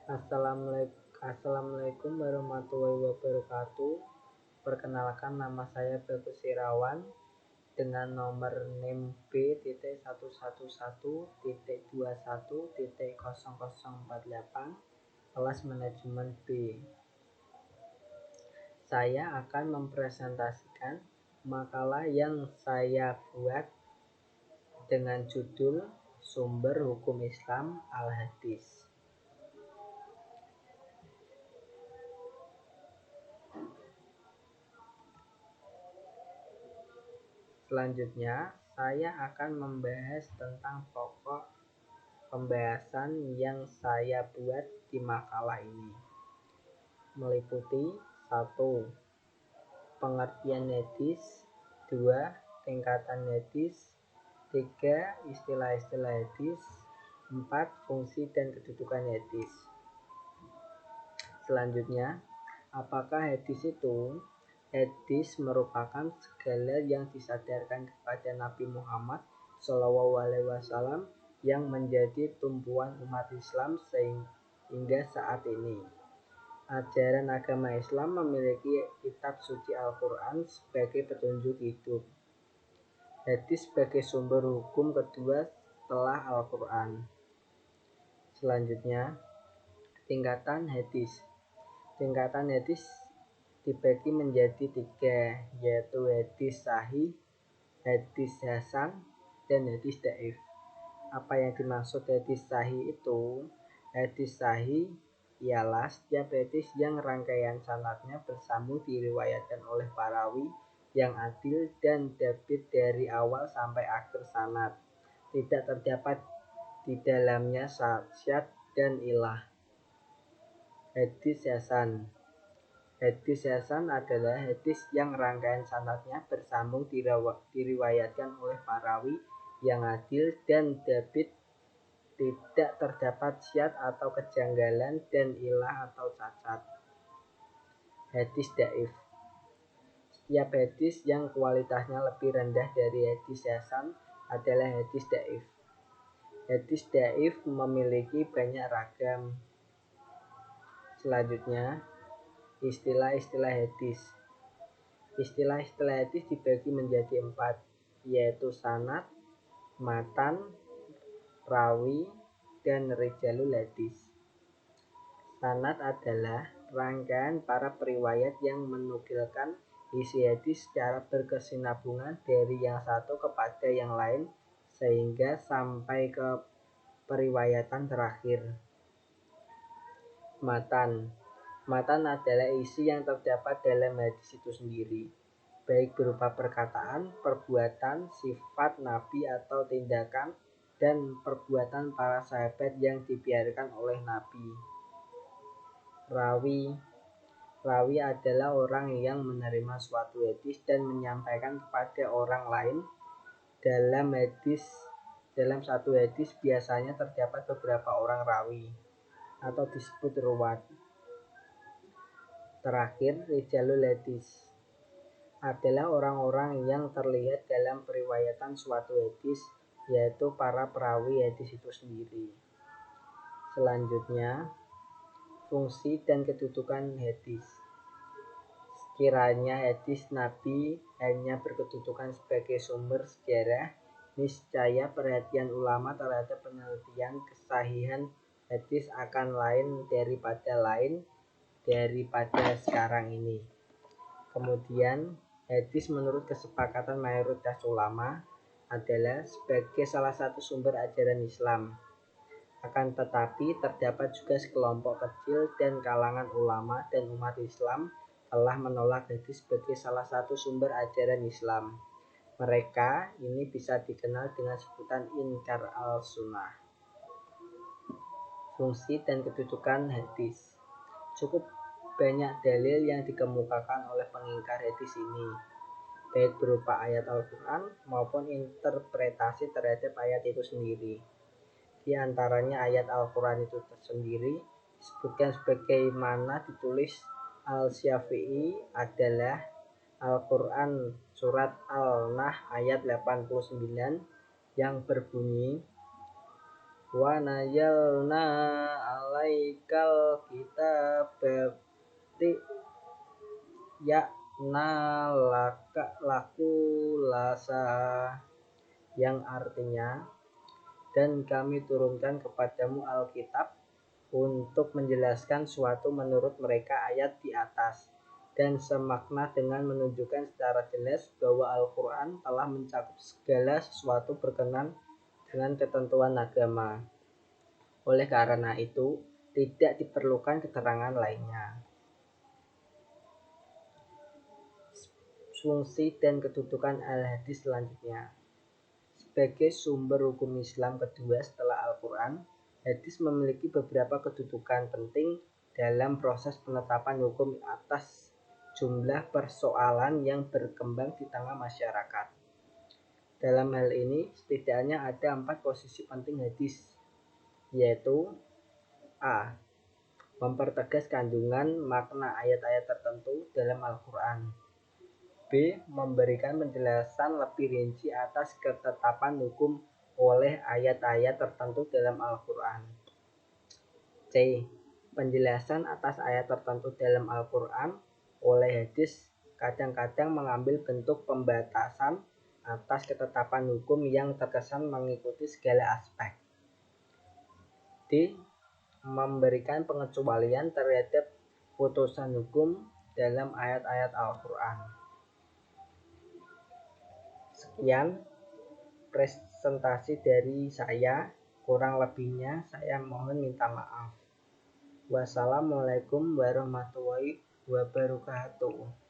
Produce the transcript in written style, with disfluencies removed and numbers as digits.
Assalamualaikum warahmatullahi wabarakatuh. Perkenalkan, nama saya Bagus Irawan dengan nomor NIM B.11.21.21.0048 kelas manajemen B. Saya akan mempresentasikan makalah yang saya buat dengan judul Sumber Hukum Islam Al-Hadis. Selanjutnya, saya akan membahas tentang pokok pembahasan yang saya buat di makalah ini, meliputi 1. Pengertian hadis, 2. Tingkatan hadis, 3. Istilah-istilah hadis, 4. Fungsi dan kedudukan hadis. Selanjutnya, apakah hadis itu? Hadis merupakan segala yang disadarkan kepada Nabi Muhammad SAW yang menjadi tumpuan umat Islam sehingga saat ini. Ajaran agama Islam memiliki kitab suci Al-Quran sebagai petunjuk hidup. Hadis sebagai sumber hukum kedua setelah Al-Quran. Selanjutnya, tingkatan hadis. Tingkatan hadis dibagi menjadi 3, yaitu hadis sahih, hadis hasan, dan hadis dhaif. Apa yang dimaksud hadis sahih itu? Hadis sahih ialah setiap hadis yang rangkaian sanadnya bersambung diriwayatkan oleh perawi yang adil dan dhabit dari awal sampai akhir sanad. Tidak terdapat di dalamnya syadz dan ilah. Hadis hasan. Hadis hasan adalah hadis yang rangkaian sanadnya bersambung diriwayatkan oleh perawi yang adil dan dhabit, tidak terdapat syadz atau kejanggalan dan ilah atau cacat. Hadis dhaif. Setiap hadis yang kualitasnya lebih rendah dari hadis hasan adalah hadis dhaif. Hadis dhaif memiliki banyak ragam. Selanjutnya, istilah-istilah hadis. Istilah-istilah hadis dibagi menjadi 4, yaitu sanad, matan, rawi, dan rijalul hadis. Sanad adalah rangkaian para periwayat yang menukilkan isi hadis secara berkesinambungan dari yang satu kepada yang lain sehingga sampai ke periwayatan terakhir. Matan. Matan adalah isi yang terdapat dalam hadis itu sendiri, baik berupa perkataan, perbuatan, sifat Nabi atau tindakan dan perbuatan para sahabat yang dibiarkan oleh Nabi. Rawi. Rawi adalah orang yang menerima suatu hadis dan menyampaikan kepada orang lain. Dalam satu hadis biasanya terdapat beberapa orang rawi atau disebut ruwat. Terakhir, rijalul hadis adalah orang-orang yang terlihat dalam periwayatan suatu hadis, yaitu para perawi hadis itu sendiri. Selanjutnya, fungsi dan kedudukan hadis. Sekiranya hadis Nabi hanya berkedudukan sebagai sumber sejarah, niscaya perhatian ulama terhadap penelitian kesahihan hadis akan lain daripada sekarang ini. Kemudian, hadis menurut kesepakatan mayoritas ulama adalah sebagai salah satu sumber ajaran Islam. Akan tetapi, terdapat juga sekelompok kecil dan kalangan ulama dan umat Islam telah menolak hadis sebagai salah satu sumber ajaran Islam. Mereka ini bisa dikenal dengan sebutan inkar al-sunnah. Fungsi dan kedudukan hadis. Cukup banyak dalil yang dikemukakan oleh pengingkar hadis ini, baik berupa ayat Al-Quran maupun interpretasi terhadap ayat itu sendiri. Di antaranya ayat Al-Quran itu tersendiri disebutkan sebagaimana ditulis Al-Syafi'i adalah Al-Quran surat Al-Nahl ayat 89 yang berbunyi, wa nayyalna 'alaikal kitaba laku lasa, yang artinya, dan kami turunkan kepadamu Alkitab untuk menjelaskan suatu menurut mereka ayat di atas, dan semakna dengan menunjukkan secara jelas bahwa Al-Quran telah mencakup segala sesuatu berkenan dengan ketentuan agama. Oleh karena itu, tidak diperlukan keterangan lainnya. Fungsi dan kedudukan al-hadis selanjutnya. Sebagai sumber hukum Islam kedua setelah Al-Quran, hadis memiliki beberapa kedudukan penting dalam proses penetapan hukum atas jumlah persoalan yang berkembang di tengah masyarakat. Dalam hal ini, setidaknya ada 4 posisi penting hadis, yaitu A. Mempertegas kandungan makna ayat-ayat tertentu dalam Al-Quran. B. Memberikan penjelasan lebih rinci atas ketetapan hukum oleh ayat-ayat tertentu dalam Al-Quran. C. Penjelasan atas ayat tertentu dalam Al-Quran oleh hadis kadang-kadang mengambil bentuk pembatasan atas ketetapan hukum yang terkesan mengikuti segala aspek. D. Memberikan pengecualian terhadap putusan hukum dalam ayat-ayat Al-Quran. Sekian presentasi dari saya, kurang lebihnya saya mohon minta maaf. Wassalamualaikum warahmatullahi wabarakatuh.